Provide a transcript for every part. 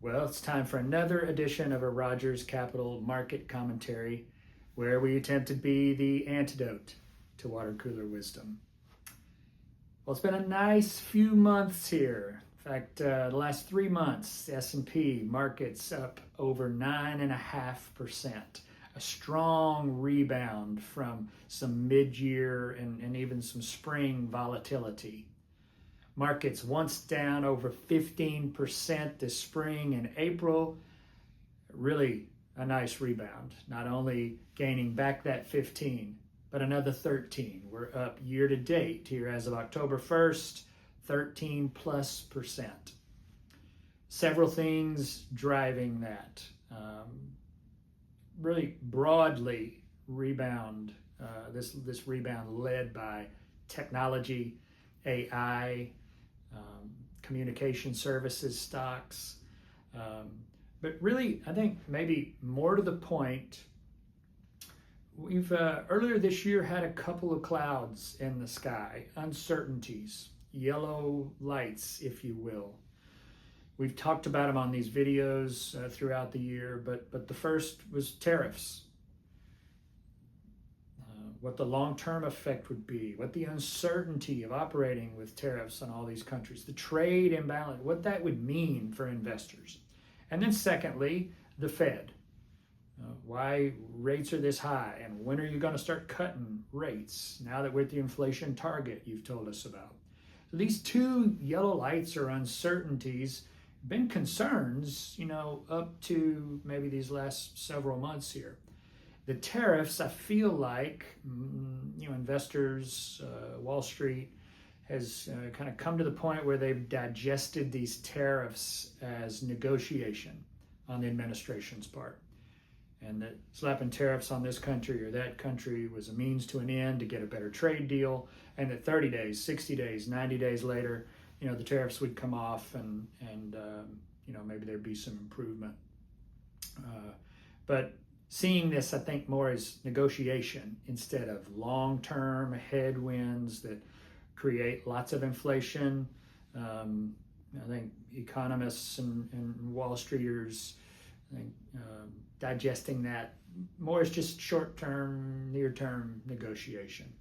Well, it's time for another edition of a Rogers Capital Market Commentary, where we attempt to be the antidote to water cooler wisdom. Well, it's been a nice few months here. In fact, the last 3 months, the S&P market's up over 9.5%. A strong rebound from some mid-year and even some spring volatility. Markets once down over 15% this spring and April. Really a nice rebound. Not only gaining back that 15, but another 13. We're up year to date here as of October 1st, 13+%. Several things driving that. Really broadly rebound. This rebound led by technology, AI, communication services stocks. But really, I think maybe more to the point, we've earlier this year had a couple of clouds in the sky, uncertainties, yellow lights, if you will. We've talked about them on these videos throughout the year, but the first was tariffs. What the long-term effect would be, what the uncertainty of operating with tariffs on all these countries, the trade imbalance, what that would mean for investors. And then secondly, the Fed. Why rates are this high, and when are you going to start cutting rates now that we're at the inflation target you've told us about? So these two yellow lights or uncertainties been concerns, up to maybe these last several months here. The tariffs, I feel like, investors, Wall Street has kind of come to the point where they've digested these tariffs as negotiation on the administration's part. And that slapping tariffs on this country or that country was a means to an end to get a better trade deal. And that 30 days, 60 days, 90 days later, the tariffs would come off and maybe there'd be some improvement. But seeing this, I think, more as negotiation instead of long-term headwinds that create lots of inflation. I think economists and Wall Streeters, digesting that more as just short-term, near-term negotiation.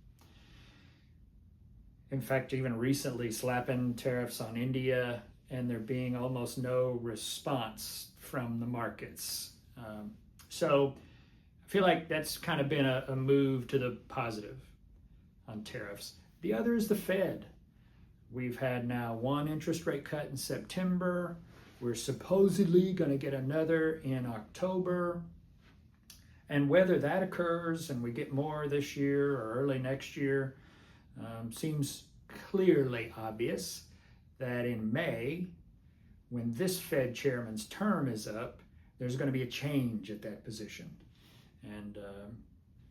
In fact, even recently, slapping tariffs on India and there being almost no response from the markets. So I feel like that's kind of been a move to the positive on tariffs. The other is the Fed. We've had now one interest rate cut in September. We're supposedly going to get another in October. And whether that occurs and we get more this year or early next year, seems clearly obvious that in May, when this Fed chairman's term is up, there's going to be a change at that position. And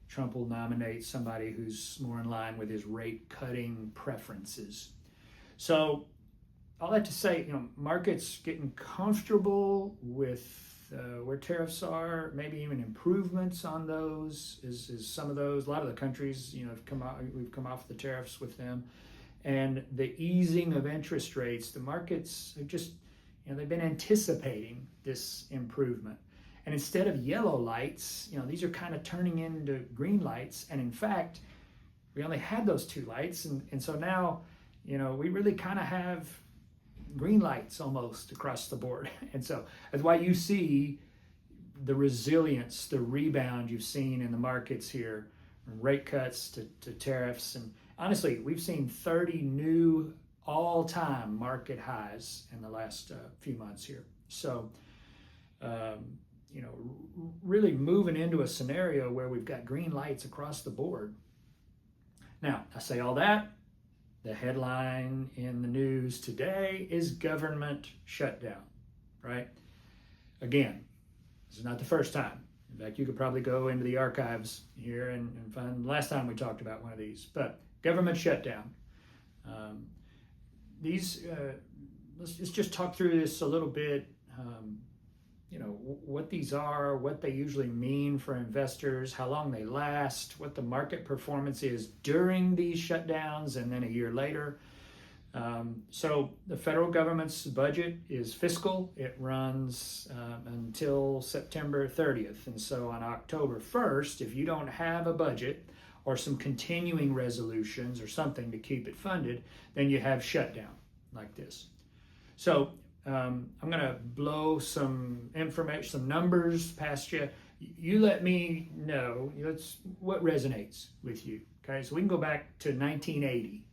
Trump will nominate somebody who's more in line with his rate cutting preferences. So all that to say, markets getting comfortable with where tariffs are, maybe even improvements on those is some of those. A lot of the countries, we've come off the tariffs with them. And the easing of interest rates, the markets have just, they've been anticipating this improvement. And instead of yellow lights, these are kind of turning into green lights. And in fact, we only had those two lights. And so now, we really kind of have green lights almost across the board. And so that's why you see the resilience, the rebound you've seen in the markets here, from rate cuts to tariffs. And honestly, we've seen 30 new all-time market highs in the last few months here. So, really moving into a scenario where we've got green lights across the board. Now, I say all that. The headline in the news today is government shutdown, right? Again, this is not the first time. In fact, you could probably go into the archives here and find the last time we talked about one of these. But government shutdown. Let's just talk through this a little bit. What these are, what they usually mean for investors, how long they last, what the market performance is during these shutdowns, and then a year later. So the federal government's budget is fiscal. It runs until September 30th. And so on October 1st, if you don't have a budget or some continuing resolutions or something to keep it funded, then you have shutdown like this. So I'm going to blow some information, some numbers past you. You let me know what resonates with you. Okay, so we can go back to 1980.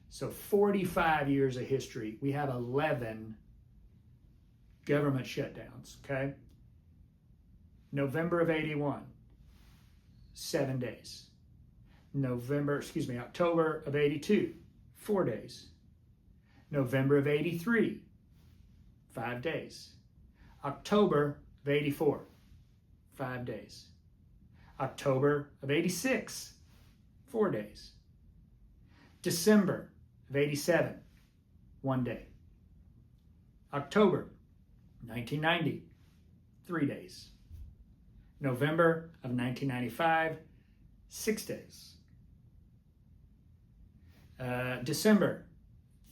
So 45 years of history. We have 11 government shutdowns. Okay, November of 81, 7 days. October of 82, 4 days. November of 83, 5 days. October of 84, 5 days. October of 86, 4 days. December of 87, 1 day. October 1990, 3 days. November of 1995, 6 days. December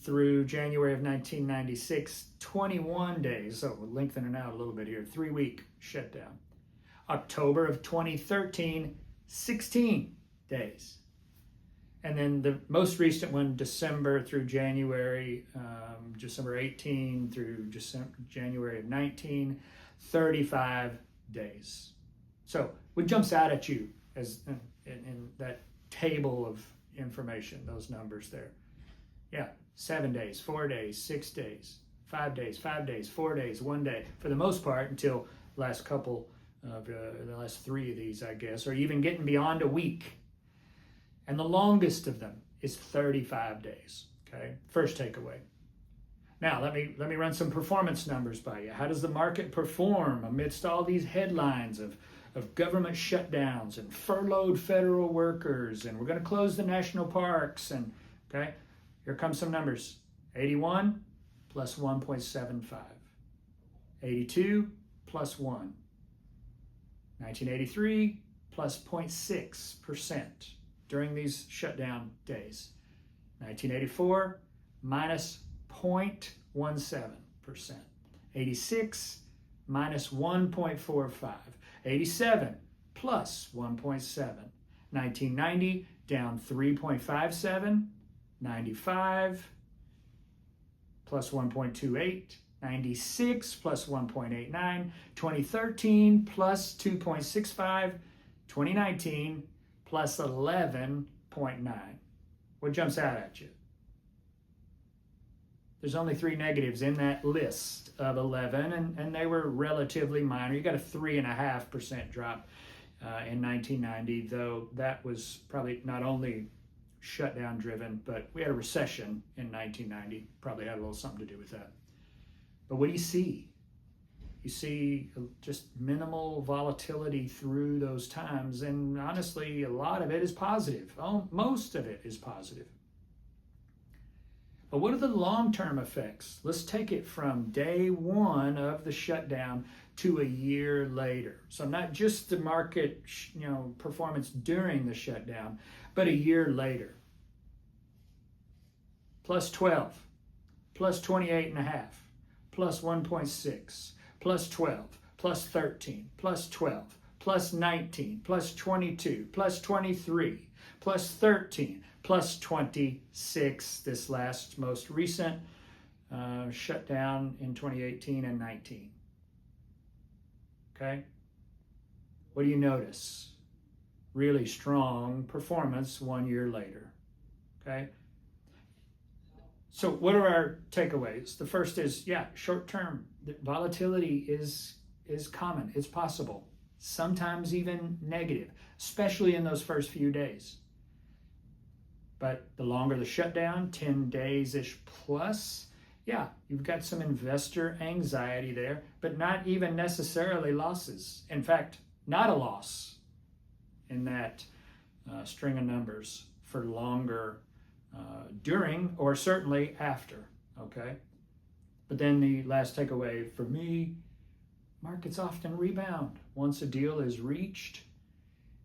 through January of 1996, 21 days. So we're lengthening out a little bit here. 3-week shutdown. October of 2013, 16 days. And then the most recent one, December through January, December 18 through January of 19, 35 days. So what jumps out at you as in that table of information, those numbers there? Yeah, 7 days, 4 days, 6 days, 5 days, 5 days, 4 days, 1 day, for the most part, until the last 3 of these, I guess, or even getting beyond a week. And the longest of them is 35 days. Okay, first takeaway. Now let me run some performance numbers by you. How does the market perform amidst all these headlines of government shutdowns and furloughed federal workers, and we're going to close the national parks, and okay, here comes some numbers. 81 plus 1.75. 82 plus 1. 1983 plus 0.6% during these shutdown days. 1984 minus 0.17%. 86 minus 1.45. 87 plus 1.7. 1990 down 3.57. 95 plus 1.28. 96 plus 1.89. 2013 plus 2.65. 2019 plus 11.9. What jumps out at you? There's only 3 negatives in that list of 11, and they were relatively minor. You got a 3.5% drop in 1990, though that was probably not only shutdown driven, but we had a recession in 1990. Probably had a little something to do with that. But what do you see? You see just minimal volatility through those times, and honestly, a lot of it is positive. Most of it is positive. But what are the long-term effects? Let's take it from day one of the shutdown to a year later. So not just the market, performance during the shutdown, but a year later. Plus 12, plus 28.5, plus 1.6, plus 12, plus 13, plus 12, plus 19, plus 22, plus 23, plus 13, plus 26, this last most recent shutdown in 2018 and 19. Okay? What do you notice? Really strong performance 1 year later. Okay? So what are our takeaways? The first is, short-term volatility is common. It's possible. Sometimes even negative, especially in those first few days. But the longer the shutdown, 10 days-ish plus, you've got some investor anxiety there, but not even necessarily losses. In fact, not a loss in that string of numbers for longer during or certainly after, okay? But then the last takeaway for me, markets often rebound once a deal is reached,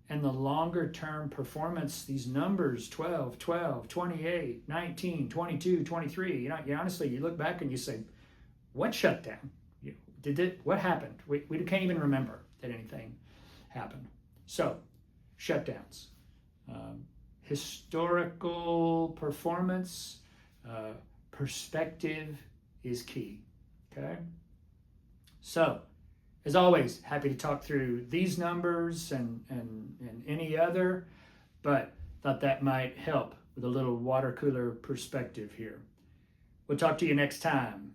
and the longer term performance, these numbers 12, 12, 28, 19, 22, 23, you honestly, you look back and you say, what shutdown? What happened? We can't even remember that anything happened. So, shutdowns. Historical performance, perspective is key. Okay? So, as always, happy to talk through these numbers and any other, but thought that might help with a little water cooler perspective here. We'll talk to you next time.